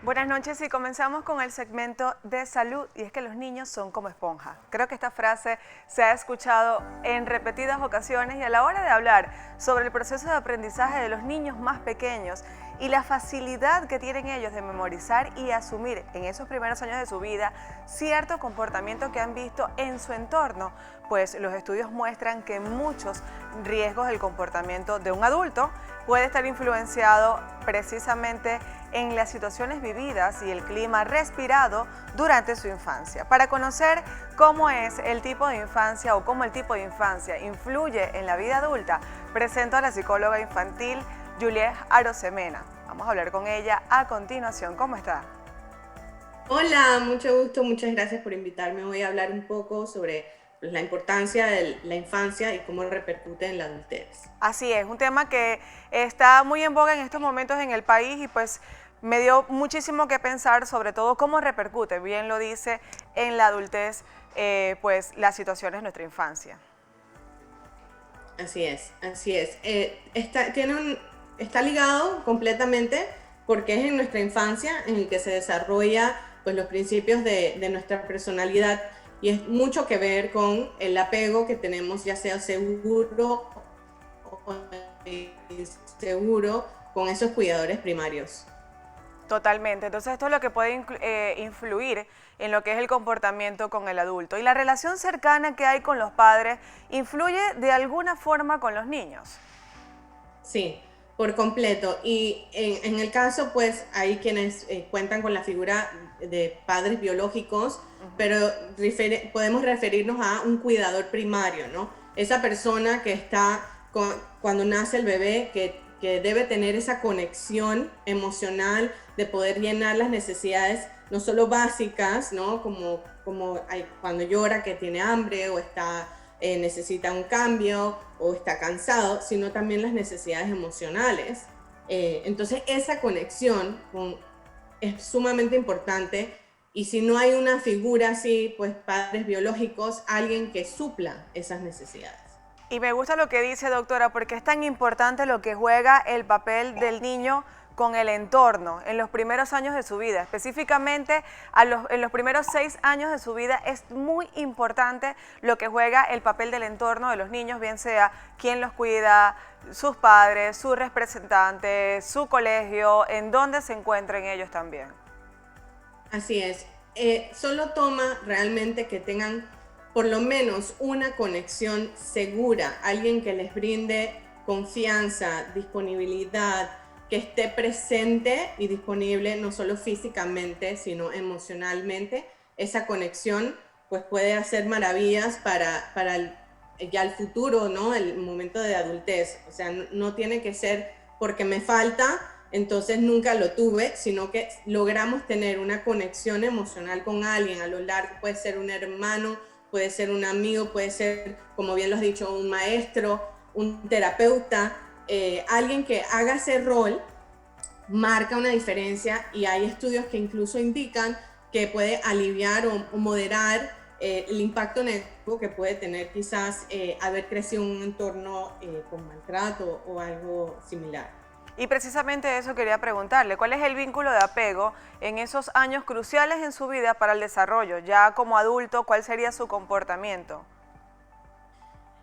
Buenas noches y comenzamos con el segmento de salud y es que los niños son como esponja. Creo que esta frase se ha escuchado en repetidas ocasiones y a la hora de hablar sobre el proceso de aprendizaje de los niños más pequeños y la facilidad que tienen ellos de memorizar y asumir en esos primeros años de su vida cierto comportamiento que han visto en su entorno, pues los estudios muestran que muchos riesgos del comportamiento de un adulto puede estar influenciado precisamente en las situaciones vividas y el clima respirado durante su infancia. Para conocer cómo es el tipo de infancia o cómo el tipo de infancia influye en la vida adulta, presento a la psicóloga infantil Juliet Arosemena. Vamos a hablar con ella a continuación. ¿Cómo está? Hola, mucho gusto, muchas gracias por invitarme. Voy a hablar un poco sobre la importancia de la infancia y cómo repercute en la adultez. Así es, un tema que está muy en boga en estos momentos en el país y pues me dio muchísimo que pensar, sobre todo cómo repercute, bien lo dice, en la adultez, pues las situaciones de nuestra infancia. Así es, así es. Está ligado completamente porque es en nuestra infancia en el que se desarrolla pues, los principios de nuestra personalidad y es mucho que ver con el apego que tenemos, ya sea seguro o inseguro, con esos cuidadores primarios. Totalmente. Entonces esto es lo que puede influir en lo que es el comportamiento con el adulto. Y la relación cercana que hay con los padres influye de alguna forma con los niños. Sí, por completo. Y en el caso, pues hay quienes cuentan con la figura de padres biológicos, pero podemos referirnos a un cuidador primario, ¿no? Esa persona que está cuando nace el bebé, que debe tener esa conexión emocional de poder llenar las necesidades, no solo básicas, ¿no? Como cuando llora que tiene hambre o necesita un cambio o está cansado, sino también las necesidades emocionales. Entonces esa conexión es sumamente importante y si no hay una figura así, pues padres biológicos, alguien que supla esas necesidades. Y me gusta lo que dice, doctora, porque es tan importante lo que juega el papel del niño con el entorno en los primeros años de su vida. Específicamente en los primeros 6 años de su vida es muy importante lo que juega el papel del entorno de los niños, bien sea quién los cuida, sus padres, sus representantes, su colegio, en dónde se encuentren ellos también. Así es. Solo toma realmente que tengan por lo menos una conexión segura, alguien que les brinde confianza, disponibilidad, que esté presente y disponible no solo físicamente, sino emocionalmente. Esa conexión pues puede hacer maravillas para ya el futuro, ¿no? El momento de adultez. O sea, no tiene que ser porque me falta, entonces nunca lo tuve, sino que logramos tener una conexión emocional con alguien a lo largo, puede ser un hermano, puede ser un amigo, puede ser, como bien lo has dicho, un maestro, un terapeuta, alguien que haga ese rol marca una diferencia y hay estudios que incluso indican que puede aliviar o moderar el impacto negativo que puede tener quizás haber crecido en un entorno con maltrato o algo similar. Y precisamente eso quería preguntarle, ¿cuál es el vínculo de apego en esos años cruciales en su vida para el desarrollo? Ya como adulto, ¿cuál sería su comportamiento?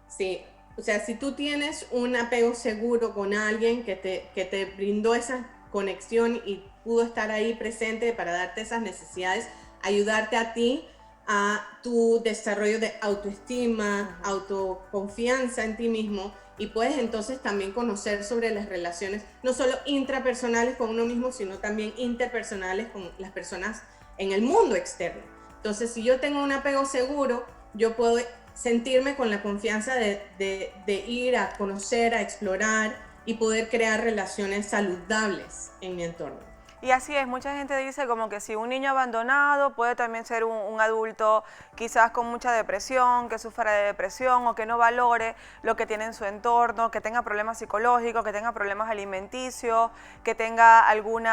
Sí, o sea, si tú tienes un apego seguro con alguien que te brindó esa conexión y pudo estar ahí presente para darte esas necesidades, ayudarte a ti a tu desarrollo de autoestima, autoconfianza en ti mismo y puedes entonces también conocer sobre las relaciones, no solo intrapersonales con uno mismo, sino también interpersonales con las personas en el mundo externo. Entonces, si yo tengo un apego seguro, yo puedo sentirme con la confianza de ir a conocer, a explorar y poder crear relaciones saludables en mi entorno. Y así es, mucha gente dice como que si un niño abandonado puede también ser un adulto quizás con mucha depresión, que sufra de depresión o que no valore lo que tiene en su entorno, que tenga problemas psicológicos, que tenga problemas alimenticios, que tenga algún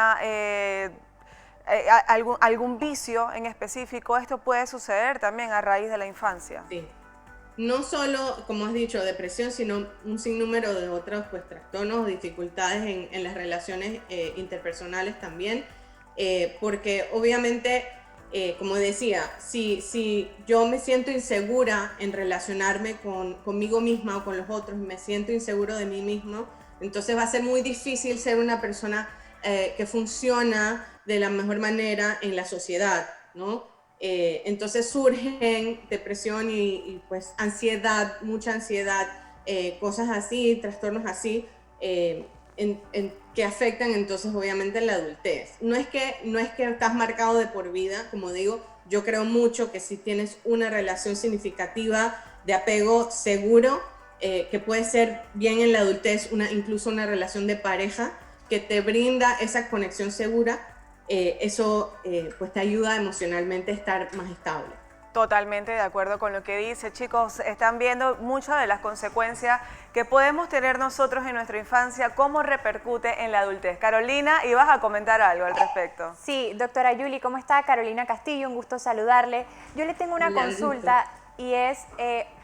vicio en específico. Esto puede suceder también a raíz de la infancia. Sí. No solo, como has dicho, depresión, sino un sinnúmero de otros pues, trastornos o dificultades en las relaciones interpersonales también. porque obviamente, como decía, si yo me siento insegura en relacionarme conmigo misma o con los otros, me siento inseguro de mí mismo, entonces va a ser muy difícil ser una persona que funciona de la mejor manera en la sociedad, ¿no? Entonces surgen depresión y pues ansiedad, mucha ansiedad, cosas así, trastornos así, que afectan entonces obviamente la adultez. No es que estás marcado de por vida, como digo, yo creo mucho que si tienes una relación significativa de apego seguro, que puede ser bien en la adultez, incluso una relación de pareja, que te brinda esa conexión segura, eso pues te ayuda emocionalmente a estar más estable. Totalmente de acuerdo con lo que dice. Chicos, están viendo muchas de las consecuencias que podemos tener nosotros en nuestra infancia, cómo repercute en la adultez. Carolina, ibas a comentar algo al respecto. Sí, doctora Yuli, ¿cómo está? Carolina Castillo, un gusto saludarle. Yo le tengo una consulta y es,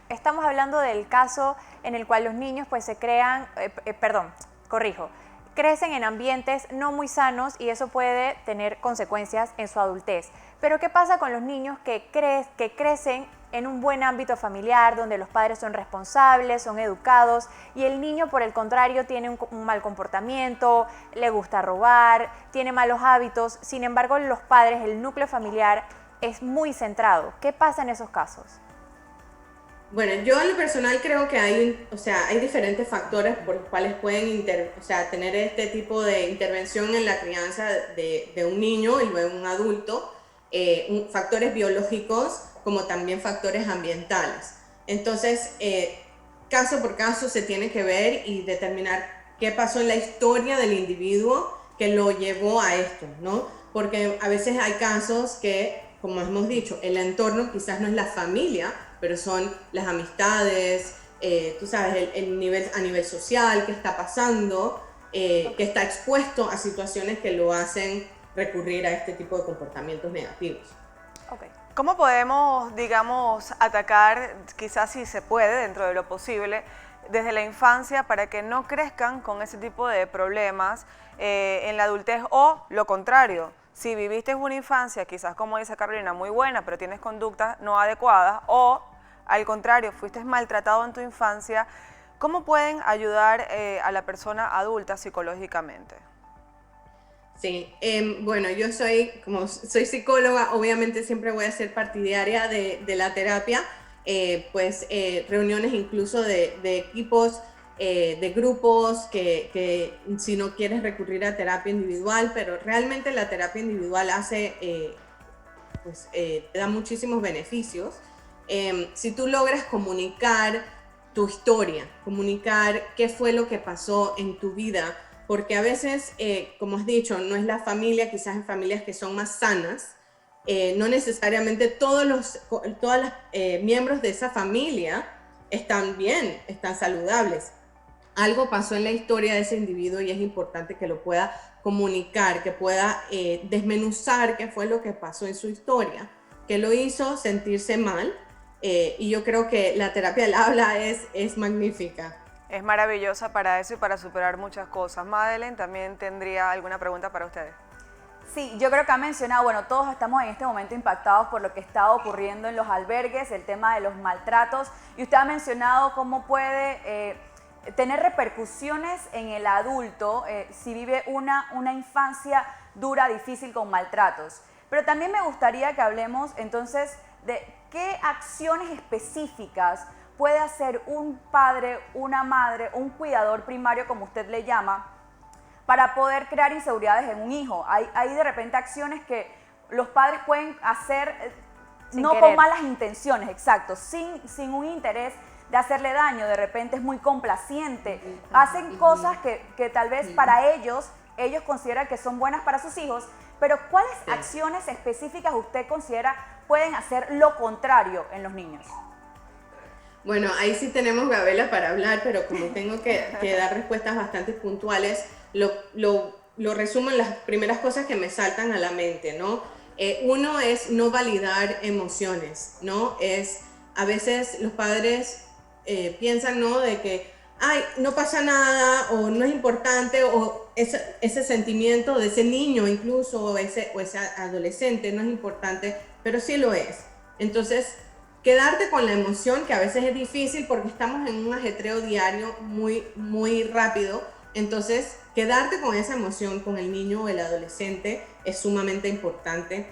estamos hablando del caso en el cual los niños pues se crean, crecen en ambientes no muy sanos y eso puede tener consecuencias en su adultez. Pero ¿qué pasa con los niños que crecen en un buen ámbito familiar, donde los padres son responsables, son educados, y el niño, por el contrario, tiene un mal comportamiento, le gusta robar, tiene malos hábitos? Sin embargo, los padres, el núcleo familiar, es muy centrado. ¿Qué pasa en esos casos? Bueno, yo en lo personal creo que hay diferentes factores por los cuales pueden tener este tipo de intervención en la crianza de un niño y luego un adulto, factores biológicos como también factores ambientales. Entonces, caso por caso se tiene que ver y determinar qué pasó en la historia del individuo que lo llevó a esto, ¿no? Porque a veces hay casos que, como hemos dicho, el entorno quizás no es la familia, pero son las amistades, tú sabes, el nivel, a nivel social, qué está pasando, que está expuesto a situaciones que lo hacen recurrir a este tipo de comportamientos negativos. Okay. ¿Cómo podemos, digamos, atacar, quizás si se puede, dentro de lo posible, desde la infancia para que no crezcan con ese tipo de problemas en la adultez, o lo contrario? Si viviste una infancia, quizás como dice Carolina, muy buena, pero tienes conductas no adecuadas, o al contrario, fuiste maltratado en tu infancia, ¿cómo pueden ayudar a la persona adulta psicológicamente? Sí, bueno, yo como soy psicóloga, obviamente siempre voy a ser partidaria de la terapia, reuniones incluso de equipos, de grupos, que si no quieres recurrir a terapia individual, pero realmente la terapia individual te da muchísimos beneficios. Si tú logras comunicar tu historia, comunicar qué fue lo que pasó en tu vida, porque a veces, como has dicho, no es la familia, quizás en familias que son más sanas, no necesariamente todos los miembros de esa familia están bien, están saludables. Algo pasó en la historia de ese individuo y es importante que lo pueda comunicar, que pueda desmenuzar qué fue lo que pasó en su historia, que lo hizo sentirse mal, y yo creo que la terapia del habla es magnífica. Es maravillosa para eso y para superar muchas cosas. Madeleine también tendría alguna pregunta para ustedes. Sí, yo creo que ha mencionado, bueno, todos estamos en este momento impactados por lo que está ocurriendo en los albergues, el tema de los maltratos, y usted ha mencionado cómo puede tener repercusiones en el adulto si vive una infancia dura, difícil, con maltratos. Pero también me gustaría que hablemos entonces de qué acciones específicas puede hacer un padre, una madre, un cuidador primario, como usted le llama, para poder crear inseguridades en un hijo. Hay de repente acciones que los padres pueden hacer no con malas intenciones, exacto, sin un interés de hacerle daño. De repente es muy complaciente, hacen cosas que tal vez para ellos consideran que son buenas para sus hijos, pero ¿cuáles acciones específicas usted considera pueden hacer lo contrario en los niños? Bueno, ahí sí tenemos gabela para hablar, pero como tengo que dar respuestas bastante puntuales, lo resumo en las primeras cosas que me saltan a la mente, ¿no? Uno es no validar emociones, ¿no? A veces los padres piensan, ¿no?, de que ay, no pasa nada, o no es importante, o ese sentimiento de ese niño incluso, o ese adolescente no es importante, pero sí lo es. Entonces, quedarte con la emoción, que a veces es difícil porque estamos en un ajetreo diario muy rápido. Entonces, quedarte con esa emoción con el niño o el adolescente es sumamente importante.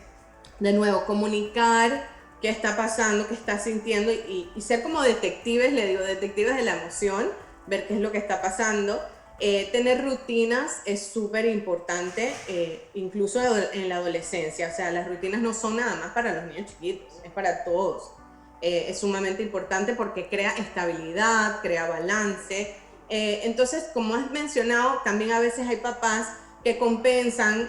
De nuevo, comunicar qué está pasando, qué está sintiendo y ser como detectives, le digo, detectives de la emoción, ver qué es lo que está pasando. Tener rutinas es súper importante, incluso en la adolescencia. O sea, las rutinas no son nada más para los niños chiquitos, es para todos. Es sumamente importante porque crea estabilidad, crea balance. Entonces, como has mencionado, también a veces hay papás que compensan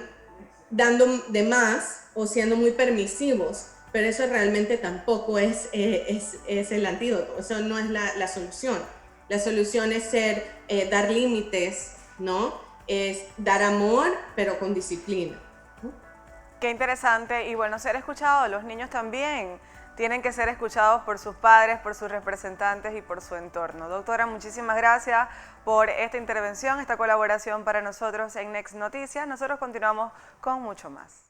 dando de más o siendo muy permisivos, pero eso realmente tampoco es el antídoto, eso no es la solución. La solución es dar límites, ¿no? Es dar amor, pero con disciplina. Qué interesante y bueno, ser escuchados. Los niños también tienen que ser escuchados por sus padres, por sus representantes y por su entorno. Doctora, muchísimas gracias por esta intervención, esta colaboración para nosotros en Next Noticias. Nosotros continuamos con mucho más.